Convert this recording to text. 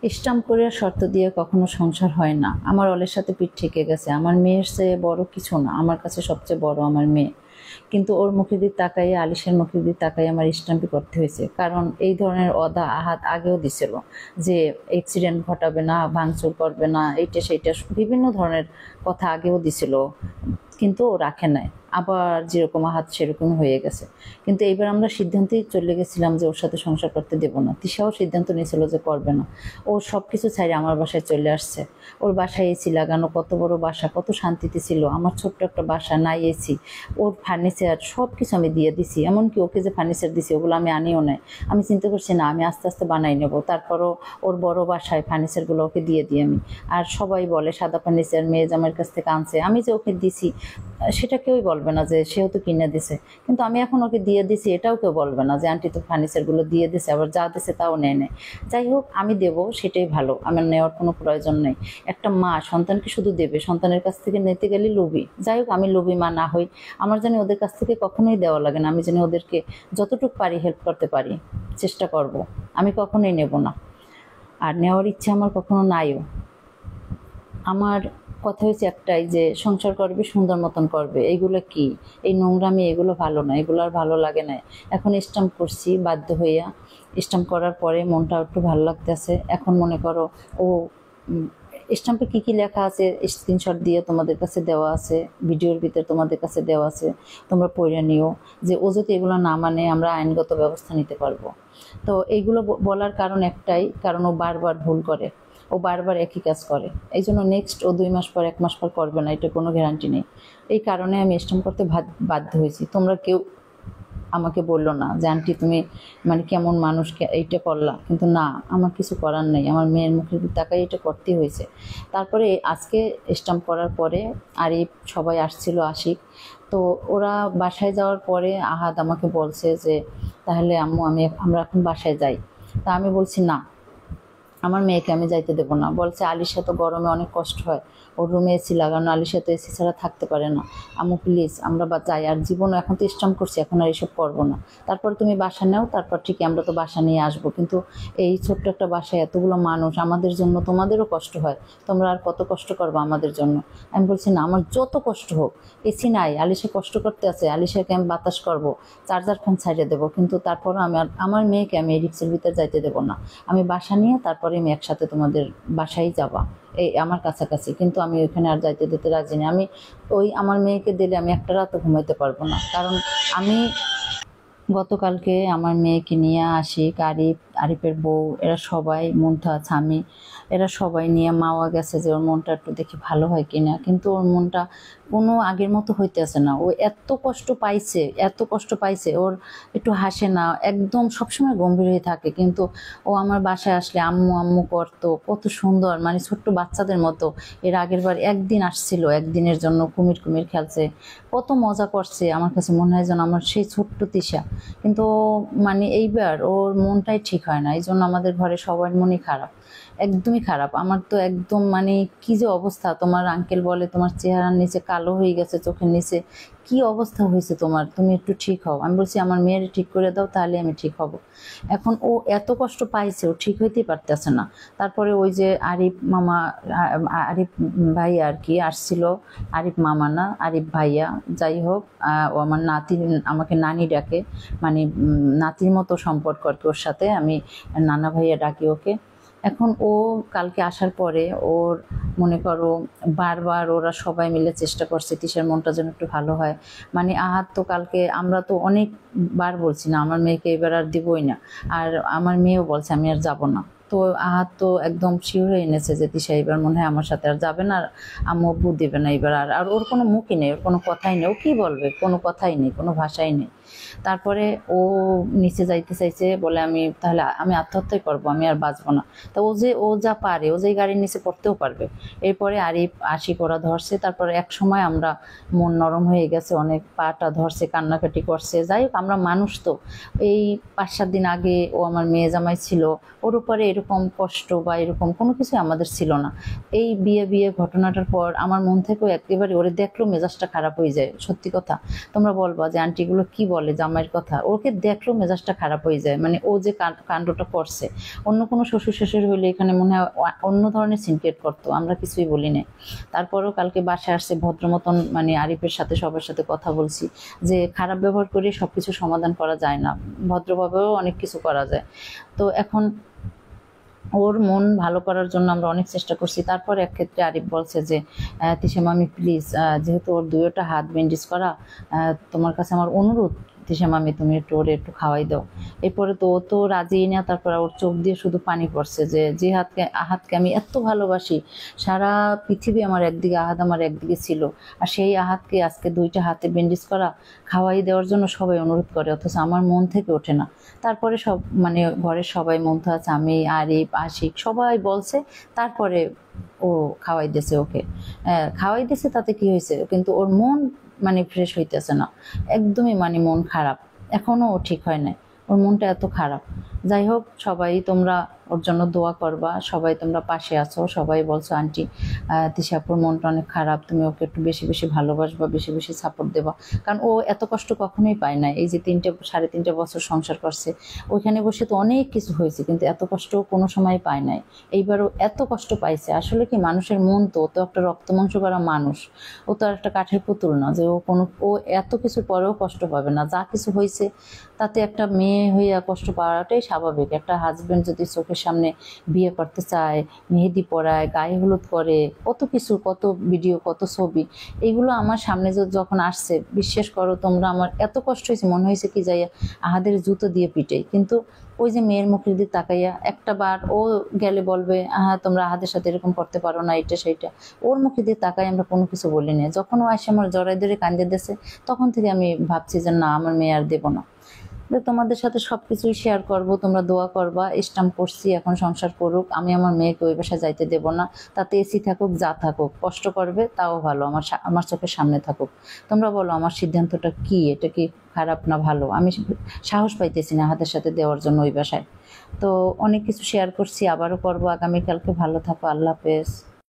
Stump করে শর্ত দিয়ে কখনো সংসার হয় না। আমার অলের সাথে পিঠ ঠেকে গেছে। আমার মেয়ের চেয়ে বড় কিছু না, আমার কাছে সবচেয়ে বড় আমার মেয়ে। কিন্তু ওর মুখের দিকে তাকাইয়ে, আলিশের মুখের দিকে তাকাইয়ে আমার স্টাম্পই করতে হয়েছে। কারণ এই ধরনের অদা আহাত আগেও দিছিল যে অ্যাক্সিডেন্ট ঘটাবে না, ভাঙচুর করবে না, এইটা সেইটা বিভিন্ন ধরনের কথা আগেও দিছিল, কিন্তু ও রাখে নাই। আবার যেরকম আহাত সেরকম হয়ে গেছে। কিন্তু এইবার আমরা সিদ্ধান্তেই চলে গেছিলাম যে ওর সাথে সংসার করতে দেবো না। তিশাও সিদ্ধান্ত নিয়েছিল যে করবে না। ও সব কিছু ছাড়ে আমার বাসায় চলে আসছে। ওর বাসায় এসি লাগানো, কত বড় বাসা, কত শান্তিতে ছিল। আমার ছোট্ট একটা বাসা, নাই এসি, ওর ফার্নিচার সব কিছু আমি দিয়ে দিছি। এমনকি ওকে যে ফার্নিচার দিছি ওগুলো আমি আনিও নাই। আমি চিন্তা করছি না, আমি আস্তে আস্তে বানাই নেবো। তারপরও ওর বড় বাসায় ফার্নিচারগুলো ওকে দিয়ে দিই আমি। আর সবাই বলে সাদা ফার্নিচার মেয়ে জামাইয়ের কাছ থেকে আনছে। আমি যে ওকে দিছি সেটা কেউই বলবে না যে সেও তো কিনে দিছে। কিন্তু আমি এখন ওকে দিয়ে দিছি, এটাও কেউ বলবে না যে আন্টি তো ফার্নিচারগুলো দিয়ে দিছে, আবার যা দিছে তাও নেয় নেয়। যাই হোক, আমি দেব সেটাই ভালো, আমার নেওয়ার কোনো প্রয়োজন নেই। একটা মা সন্তানকে শুধু দেবে, সন্তানের কাছ থেকে নিতে গেলে লোভী। যাই হোক, আমি লোভী মা না হই। আমার জানি ওদের কাছ থেকে কখনোই দেওয়া লাগে না। আমি জানি ওদেরকে যতটুকু পারি হেল্প করতে পারি, চেষ্টা করব। আমি কখনোই নেব না, আর নেওয়ার ইচ্ছা আমার কখনো নাইও। আমার কথা হচ্ছে একটাই, যে সংসার করবে সুন্দর মতন করবে। এইগুলো কি, এই নোংরামি, এগুলো ভালো না, এগুলো আর ভালো লাগে না। এখন স্টাম্প করছি বাধ্য হইয়া। স্টাম্প করার পরে মনটা একটু ভালো লাগতেছে। এখন মনে করো ও স্টাম্পে কী কী লেখা আছে স্ক্রিনশট দিয়ে তোমাদের কাছে দেওয়া আছে, ভিডিওর ভিতরে তোমাদের কাছে দেওয়া আছে, তোমরা পড়ে নিও। যে ও যদি এগুলো না মানে আমরা আইনগত ব্যবস্থা নিতে পারবো। তো এইগুলো বলার কারণ একটাই, কারণ ও বারবার ভুল করে, ও বারবার একই কাজ করে। এই জন্য নেক্সট ও 2 মাস পর 1 মাস পর করবে না, এটা কোনো গ্যারান্টি নেই। এই কারণে আমি স্টাম্প করতে বাধ্য হয়েছি। তোমরা কেউ আমাকে বললো না যে আন্টি তুমি মানে কেমন মানুষকে এইটা করলা, কিন্তু না, আমার কিছু করার নেই। আমার মেয়ের মুখের দিকে তাকাই এটা করতেই হয়েছে। তারপরে আজকে স্টাম্প করার পরে আরিফ সবাই আসছিল, আশিক। তো ওরা বাসায় যাওয়ার পরে আহাদ আমাকে বলছে যে তাহলে আম্মু আমরা এখন বাসায় যাই। তা আমি বলছি না, আমার মেয়েকে আমি যাইতে দেবো না। বলছে আলিশা তো গরমে অনেক কষ্ট হয়, ওর রুমে এসি লাগানো, আলিশা তো এসি ছাড়া থাকতে পারে না। আম্মু প্লিজ আমরা যাই, আর জীবনও এখন তো স্টাম্প করছি, এখন আর এসব করবো না। তারপর তুমি বাসা নাও, তারপর ঠিকই আমরা তো বাসা নিয়ে আসবো। কিন্তু এই ছোট্ট একটা বাসায় এতগুলো মানুষ, আমাদের জন্য তোমাদেরও কষ্ট হয়, তোমরা আর কত কষ্ট করবো আমাদের জন্য। আমি বলছি না, আমার যত কষ্ট হোক, এসি নাই, আলিশা কষ্ট করতে আছে, আলিশাকে আমি বাতাস করবো, চার্জার ফ্যান ছাড়িয়ে দেবো, কিন্তু তারপরও আমি আমার মেয়েকে আমি এই রিক্সের ভিতরে যাইতে দেবো না। আমি বাসা নিয়ে তারপরে আমি একসাথে তোমাদের বাসায় যাবা, এই আমার কাছাকাছি, কিন্তু আমি ওইখানে আর যাইতে দিতে রাজি না। আমি ওই আমার মেয়েকে দিলে আমি একটা রাতও ঘুমাইতে পারবো না। কারণ আমি গতকালকে আমার মেয়েকে নিয়ে আসি, আরিফের বউ, এরা সবাই, মুমতাজ, আমি, এরা সবাই নিয়ে মাওয়া গেছে যে ওর মনটা একটু দেখি ভালো হয় কিনা। কিন্তু ওর মনটা কোনো আগের মতো হইতেছে না। ও এত কষ্ট পাইছে, এত কষ্ট পাইছে, ওর একটু হাসে না, একদম সবসময় গম্ভীর হয়ে থাকে। কিন্তু ও আমার বাসায় আসলে আম্মু আম্মু করতো, কত সুন্দর, মানে ছোট্ট বাচ্চাদের মতো। এর আগের বার একদিন আসছিল, একদিনের জন্য কুমির কুমির খেলছে, কত মজা করছে। আমার কাছে মনে হয় যেন আমার সেই ছোট্ট তিশা। কিন্তু মানে এইবার ওর মনটাই ঠিক হয় না। এই জন্য আমাদের ঘরে সবার মনই খারাপ, একদমই খারাপ। আমার তো একদম মানে কি যে অবস্থা, তোমার আঙ্কেল বলে তোমার চেহারার নিচে কালো হয়ে গেছে, চোখের নিচে কি অবস্থা হয়েছে তোমার, তুমি একটু ঠিক হও। আমি বলছি আমার মেয়ের ঠিক করে দাও, তাহলে আমি ঠিক হব। এখন ও এত কষ্ট পাইছে, ও ঠিক হইতেই পারতেছে না। তারপরে ওই যে আরিফ মামা, আরিফ ভাইয়া আর কি আসছিল, আরিফ মামা না, আরিফ ভাইয়া, যাই হোক, ও আমার নাতি, আমাকে নানি ডাকে, মানে নাতির মতো সম্পর্ক আর কি ওর সাথে, আমি নানা ভাইয়া ডাকি ওকে। এখন ও কালকে আসার পরে ওর মনে করো বারবার ওরা সবাই মিলে চেষ্টা করছে তিশার মনটা যেন একটু ভালো হয়। মানে আহাত তো কালকে, আমরা তো অনেকবার বলছি না আমার মেয়েকে এবার আর দিবই না, আর আমার মেয়েও বলছে আমি আর যাব না। তো আহাত তো একদম শিওর হয়ে এনেছে যে তিশা এবার মনে হয় আমার সাথে আর যাবে না, আর আম্মু আব্বু দেবে না এবার। আর ওর কোনো মুখই নেই, ওর কোনো কথাই নেই, ও কী বলবে, কোনো কথাই নেই, কোনো ভাষাই নেই। তারপরে ও নিচে যাইতে চাইছে, বলে আমি তাহলে আমি আত্মহত্যাই করবো, আমি আর বাঁচবো না। তা ও যা পারে, ও যে গাড়ির নিচে পড়তেও পারবে। এরপরে আরিফ আশিক ওরা ধরছে। তারপরে এক সময় আমরা মন নরম হয়ে গেছে, অনেক পাটা ধরছে, কান্নাকাটি করছে। যাই হোক, আমরা মানুষ তো। এই 5-7 দিন আগে ও আমার মেয়ে জামাই ছিল, ওর উপরে এরকম এরকম কষ্ট বা এরকম কোনো কিছু আমাদের ছিল না। এই বিয়ে ঘটনাটার পর আমার মন থেকেও একেবারে ওরে দেখলেও মেজাজটা খারাপ হয়ে যায়। সত্যি কথা, তোমরা বলবা যে আন্টিগুলো কি বলে জামাইয়ের কথা, ওকে দেখলেও মেজাজটা খারাপ হয়ে যায়। মানে ও যে কাণ্ডটা করছে, অন্য কোনো শ্বশুর শাশুড়ি হলে এখানে মনে হয় অন্য ধরনের সিনক্রেট করতো, আমরা কিছুই বলি না। তারপরেও কালকে বাসায় আসছে ভদ্র মতন, মানে আরিফের সাথে সবার সাথে কথা বলছি যে খারাপ ব্যবহার করে সবকিছু সমাধান করা যায় না, ভদ্রভাবেও অনেক কিছু করা যায়। তো এখন ওর মন ভালো করার জন্য আমরা অনেক চেষ্টা করছি। তারপর এক ক্ষেত্রে আরিফ বলছে যে তিশা মামি প্লিজ, যেহেতু ওর দুইটা হাত ব্যান্ডেজ করা, তোমার কাছে আমার অনুরোধ তিশা মামি তুমি একটু ওরে একটু খাওয়াই দাও। এরপরে তো ও তো রাজি না, তারপর ওর চোখ দিয়ে শুধু পানি পড়ছে যে যে আহাতকে আমি এত ভালোবাসি, সারা পৃথিবী আমার একদিকে, আহাত আমার একদিকে ছিল, আর সেই আহাতকে আজকে দুইটা হাতে ব্যান্ডেজ করা খাওয়াই দেওয়ার জন্য সবাই অনুরোধ করে, অথচ আমার মন থেকে ওঠে না। তারপরে সব মানে ঘরের সবাই মমতাজ, আমি, আরিফ, আশিক সবাই বলছে, তারপরে ও খাওয়াই দিয়েছে ওকে। খাওয়াই দিয়েছে তাতে কি হয়েছে, কিন্তু ওর মন মানে ফ্রেশ হইতেছে না, একদমই মানে মন খারাপ, এখনো ও ঠিক হয় নাই, ওর মনটা এত খারাপ। যাই হোক, সবাই তোমরা ওর জন্য দোয়া করবা, সবাই তোমরা পাশে আছো, সবাই বলছো আন্টি তিশাপুর মনটা অনেক খারাপ, তুমি ওকে একটু বেশি বেশি ভালোবাসবা, বেশি বেশি সাপোর্ট দেবা, কারণ ও এত কষ্ট কখনোই পায় না। এই যে 3.5 বছর সংসার করছে, ওইখানে বসে তো অনেক কিছু হয়েছে, কিন্তু এত কষ্ট কোনো সময় পায় নাই। এইবারও এত কষ্ট পাইছে। আসলে কি, মানুষের মন তো, ও তো একটা রক্ত মাংস করা মানুষ, ও তো আর একটা কাঠের পুতুল না যে ও এত কিছু পরেও কষ্ট পাবে না। যা কিছু হয়েছে তাতে একটা মেয়ে হইয়া কষ্ট পাওয়াটাই স্বাভাবিক। একটা হাজবেন্ড যদি চোখের সামনে বিয়ে করতে চায়, মেহেদি পরায়, গায়ে হলুদ করে, কত কিছু, কত ভিডিও, কত ছবি, এগুলো আমার সামনে যখন আসছে, বিশ্বাস করো তোমরা, আমার এত কষ্ট হয়েছে, মনে হয়েছে কি যাইয়া আহাদের জুতো দিয়ে পিটাই। কিন্তু ওই যে মেয়ের মুখের দিকে তাকাইয়া একটা বার ও গেলে বলবে তোমরা আহাদের সাথে এরকম করতে পারো না, এটা সেইটা, ওর মুখের দিকে তাকাই আমরা কোনো কিছু বলি না। যখন ও আসে আমার জড়াই ধরে কান্দে দিয়েছে, তখন থেকে আমি ভাবছি যে না, আমার মেয়ে আর দেবো না। তোমাদের সাথে সবকিছুই শেয়ার করব, তোমরা দোয়া করবা। স্ট্যাম্প করছি, এখন সংসার করুক, আমি আমার মেয়েকে ওই বাসায় যাইতে দেব না। তাতে এসি থাকুক, যা থাকুক, কষ্ট করবে তাও ভালো, আমার চোখের সামনে থাকুক। তোমরা বলো আমার সিদ্ধান্তটা কি, এটা কি খারাপ না ভালো? আমি সাহস পাইতেছি না হাতের সাথে দেওয়ার জন্য ওই বাসায়। তো অনেক কিছু শেয়ার করছি, আবারও করবো আগামীকালকে। ভালো থাকো, আল্লাহ হাফেজ।